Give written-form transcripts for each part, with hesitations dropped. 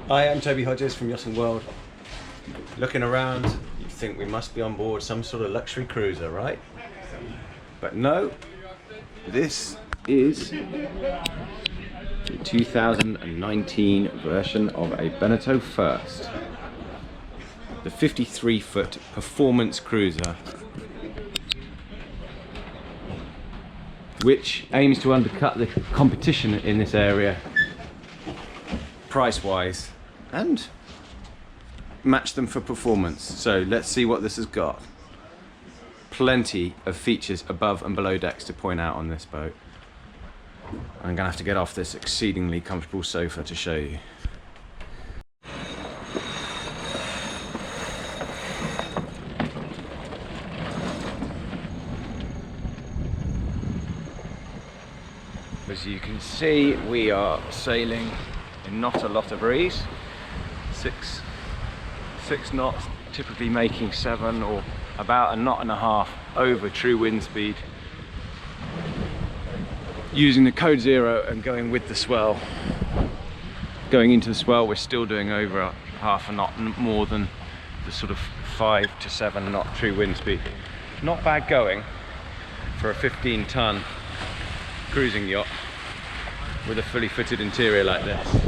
Hi, I'm Toby Hodges from Yachting World. Looking around, you'd think we must be on board some sort of luxury cruiser, right? But no, this is the 2019 version of a Beneteau First. The 53-foot performance cruiser, which aims to undercut the competition in this area price-wise and match them for performance. So let's see what this has got. Plenty of features above and below decks to point out on this boat. I'm gonna have to get off this exceedingly comfortable sofa to show you. As you can see, we are sailing in not a lot of breeze. Six knots, typically making 7 or about 1.5 knots over true wind speed. Using the code 0 and going with the swell. Going into the swell, we're still doing over 1/2 knot more than the sort of 5 to 7 knot true wind speed. Not bad going for a 15-ton cruising yacht with a fully fitted interior like this.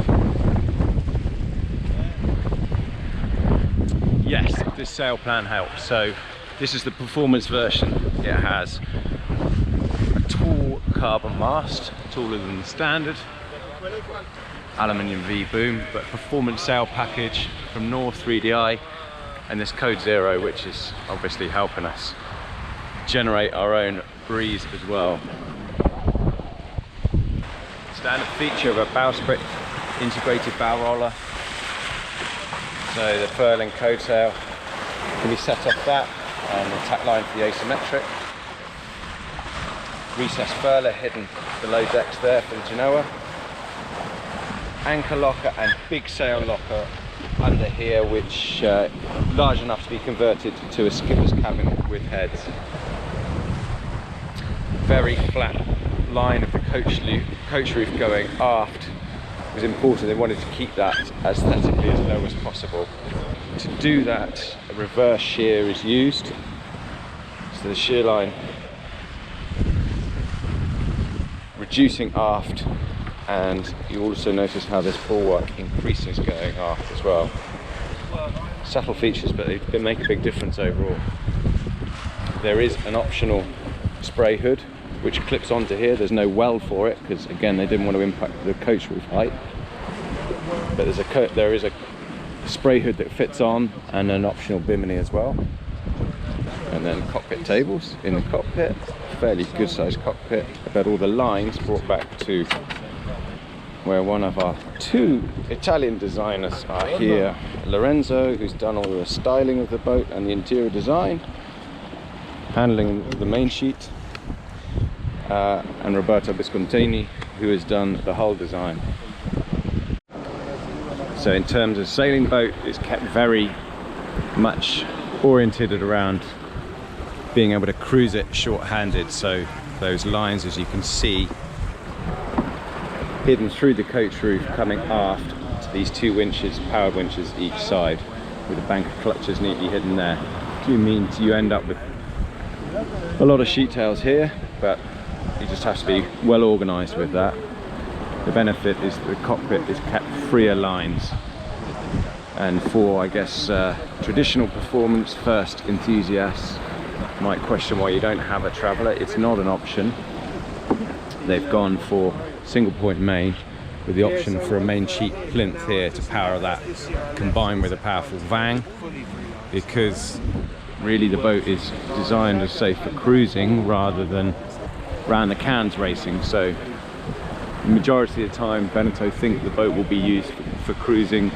Yes, this sail plan helps. So this is the performance version. It has a tall carbon mast, taller than the standard, aluminium V boom, but performance sail package from North 3DI, and this code 0, which is obviously helping us generate our own breeze as well. Standard feature of a bowsprit integrated bow roller. So the furling code sail can be set off that, and the tack line for the asymmetric. Recessed furler hidden below decks there for the Genoa. Anchor locker and big sail locker under here, which large enough to be converted to a skipper's cabin with heads. Very flat line of the coach roof going aft was important. They wanted to keep that aesthetically as low as possible. To do that, a reverse shear is used. So the shear line reducing aft, and you also notice how this bulwark increases going aft as well. Subtle features, but they make a big difference overall. There is an optional spray hood which clips onto here. There's no well for it because, again, they didn't want to impact the coach roof height. But there is a spray hood that fits on, and an optional bimini as well. And then cockpit tables in the cockpit. Fairly good sized cockpit. I've had all the lines brought back to where one of our 2 Italian designers are here. Lorenzo, who's done all the styling of the boat and the interior design, handling the main sheet. And Roberto Biscontini, who has done the hull design. So in terms of sailing boat, it's kept very much oriented around being able to cruise it short-handed. So those lines, as you can see, hidden through the coach roof coming aft to these 2 winches, powered winches each side, with a bank of clutches neatly hidden there. It means you end up with a lot of sheet tails here, but you just have to be well organised with that. The benefit is that the cockpit is kept freer lines, and for, I guess, traditional performance first enthusiasts might question why you don't have a traveller. It's not an option. They've gone for single point main with the option for a main sheet plinth here to power that, combined with a powerful vang, because really the boat is designed as safe for cruising rather than round the cans racing. So the majority of the time Beneteau think the boat will be used for cruising,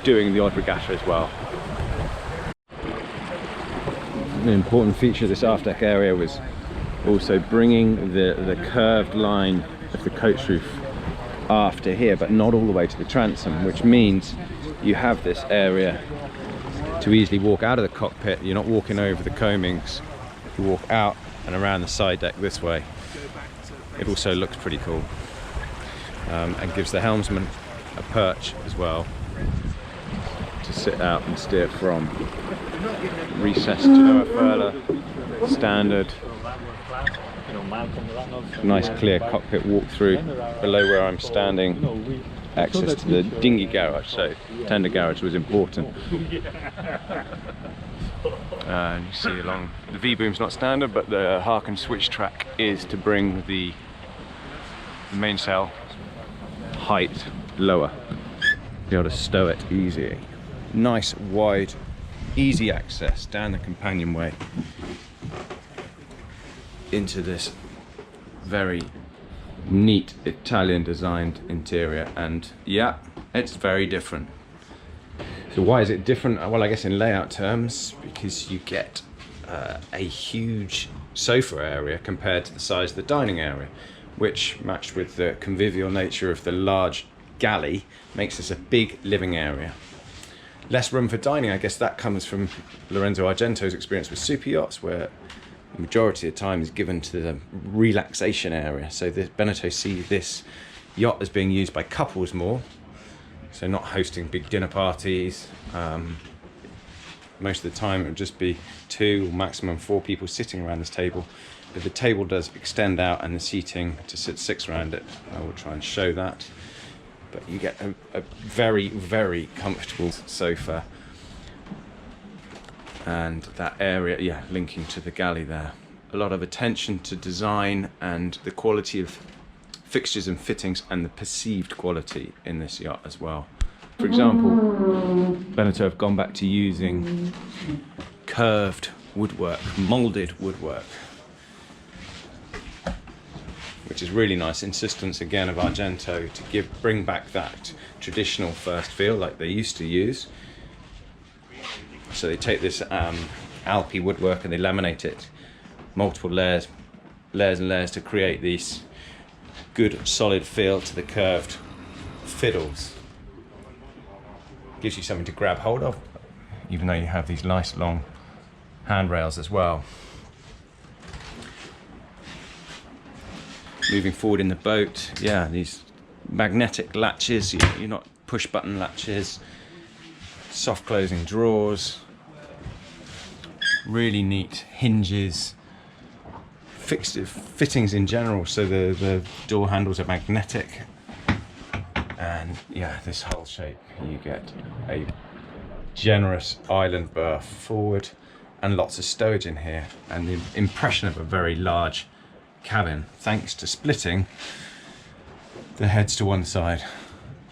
doing the odd regatta as well. An important feature of this aft deck area was also bringing the curved line of the coach roof aft to here, but not all the way to the transom, which means you have this area to easily walk out of the cockpit. You're not walking over the coamings, you walk out and around the side deck this way. It also looks pretty cool, and gives the helmsman a perch as well to sit out and steer from. Recessed to a further standard. Nice clear cockpit walkthrough below where I'm standing. Access to the dinghy garage, so tender garage was important. And you see along the V-boom's not standard, but the Harken switch track is to bring the mainsail height lower, be able to stow it easy. Nice wide, easy access down the companionway into this very neat Italian designed interior, and yeah, it's very different. So why is it different? Well, I guess in layout terms, because you get a huge sofa area compared to the size of the dining area, which matched with the convivial nature of the large galley makes this a big living area. Less room for dining, I guess that comes from Lorenzo Argento's experience with super yachts, where the majority of time is given to the relaxation area. So the Beneteau see this yacht as being used by couples more, so not hosting big dinner parties. Most of the time it would just be 2 or maximum 4 people sitting around this table, but the table does extend out and the seating to sit 6 around it. I will try and show that, but you get a very, very comfortable sofa. And that area, yeah, linking to the galley there. A lot of attention to design and the quality of fixtures and fittings and the perceived quality in this yacht as well. For example, Beneteau have gone back to using curved woodwork, moulded woodwork, which is really nice. Insistence again of Argento to bring back that traditional first feel like they used to use. So they take this Alpi woodwork and they laminate it, multiple layers and layers, to create this good solid feel to the curved fiddles. Gives you something to grab hold of, even though you have these nice long handrails as well. Moving forward in the boat, yeah, these magnetic latches, you're not push button latches. Soft closing drawers, really neat hinges, fixed fittings in general, so the door handles are magnetic, and yeah, this whole shape, you get a generous island berth forward and lots of stowage in here, and the impression of a very large cabin thanks to splitting the heads to one side.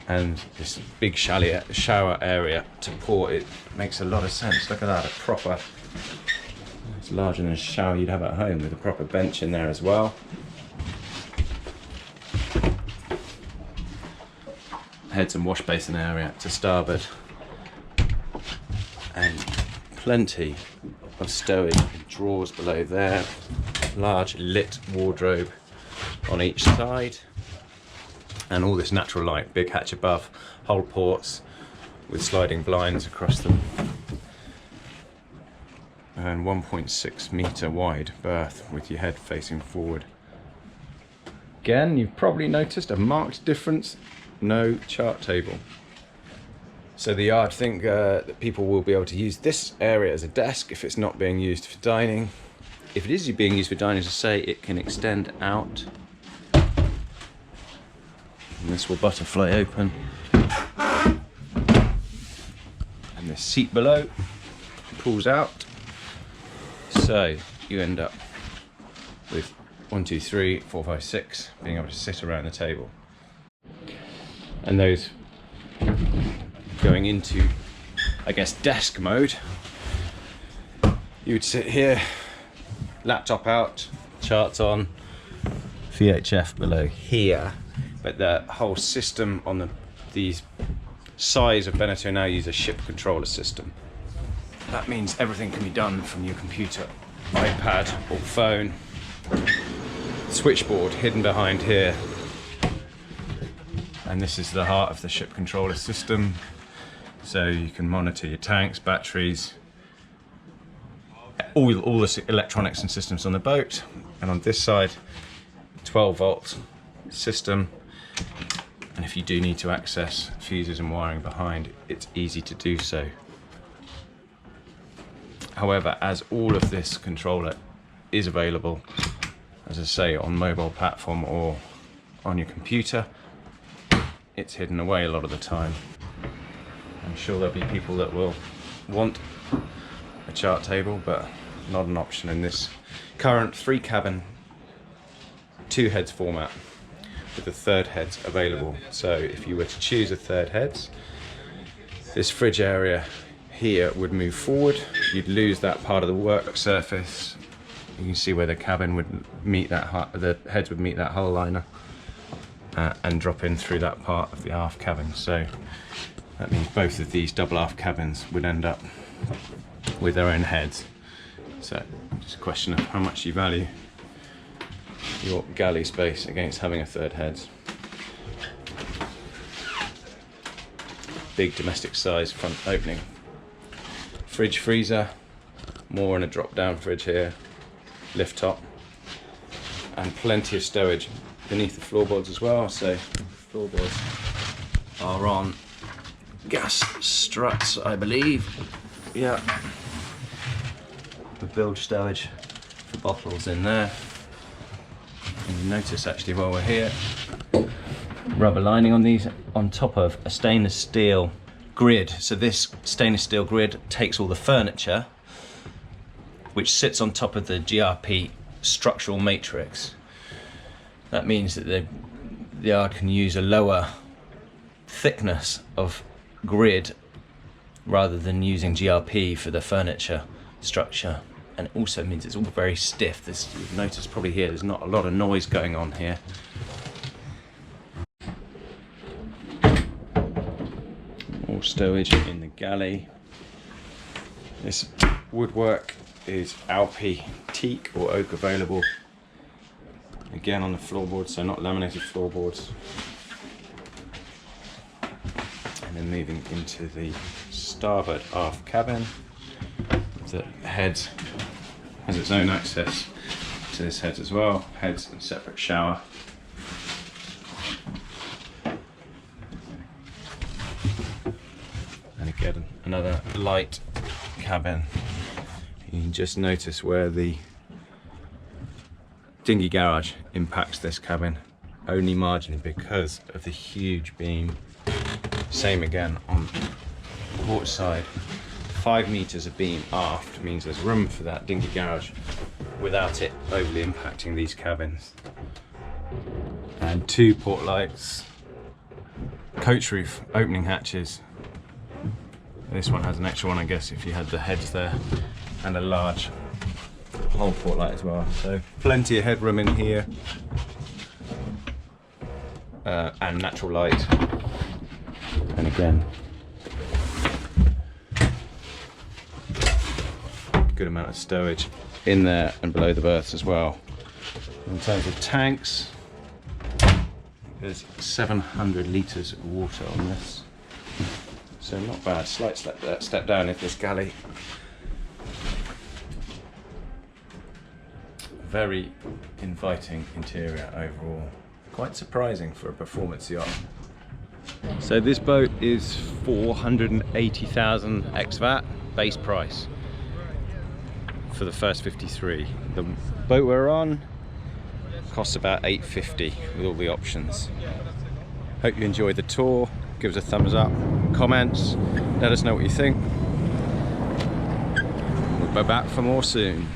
And this big shower area to pour, it makes a lot of sense. Look at that, a proper, it's larger than a shower you'd have at home, with a proper bench in there as well. Heads and wash basin area to starboard. And plenty of stowage, drawers below there. Large lit wardrobe on each side. And all this natural light, big hatch above, hull ports with sliding blinds across them. And 1.6 metre wide berth with your head facing forward. Again, you've probably noticed a marked difference, no chart table. So the yard think that people will be able to use this area as a desk if it's not being used for dining. If it is being used for dining, as I say, it can extend out. And this will butterfly open, and the seat below pulls out, so you end up with 1, 2, 3, 4, 5, 6 being able to sit around the table. And those going into, I guess, desk mode, you would sit here, laptop out, charts on, VHF below here. But the whole system on these size of Beneteau now use a ship controller system. That means everything can be done from your computer, iPad or phone. Switchboard hidden behind here. And this is the heart of the ship controller system. So you can monitor your tanks, batteries, all the electronics and systems on the boat. And on this side, 12 volt system. And if you do need to access fuses and wiring behind, it's easy to do so. However, as all of this controller is available, as I say, on mobile platform or on your computer, it's hidden away a lot of the time. I'm sure there'll be people that will want a chart table, but not an option in this current 3-cabin 2 heads format with the third heads available. So if you were to choose a third heads, this fridge area here would move forward. You'd lose that part of the work surface. You can see where the cabin would meet that, the heads would meet that hull liner and drop in through that part of the aft cabin. So that means both of these double aft cabins would end up with their own heads. So just a question of how much you value your galley space against having a third heads. Big domestic size front opening. Fridge freezer, more in a drop down fridge here, lift top, and plenty of stowage beneath the floorboards as well. So floorboards are on gas struts, I believe. Yeah, the bilge stowage for bottles in there. And you notice actually while we're here, rubber lining on these on top of a stainless steel grid. So this stainless steel grid takes all the furniture, which sits on top of the GRP structural matrix. That means that the yard can use a lower thickness of grid rather than using GRP for the furniture structure. And it also means it's all very stiff. You've noticed probably here, there's not a lot of noise going on here. More stowage in the galley. This woodwork is Alpi teak or oak available. Again on the floorboards, so not laminated floorboards. And then moving into the starboard aft cabin. The heads has its own access to this heads as well. Heads and separate shower. And again, another light cabin. You can just notice where the dinghy garage impacts this cabin, only marginally because of the huge beam. Same again on the port side. 5 meters of beam aft means there's room for that dinghy garage without it overly impacting these cabins. And 2 port lights, coach roof opening hatches. This one has an extra one, I guess, if you had the heads there, and a large whole port light as well. So plenty of headroom in here, and natural light. And again, good amount of stowage in there and below the berths as well. In terms of tanks, there's 700 litres of water on this, so not bad. Slight step down into this galley. Very inviting interior overall. Quite surprising for a performance yacht. So this boat is 480,000 ex-VAT base price for the first 53. The boat we're on costs about 850 with all the options. Hope you enjoyed the tour. Give us a thumbs up, comments, let us know what you think. We'll be back for more soon.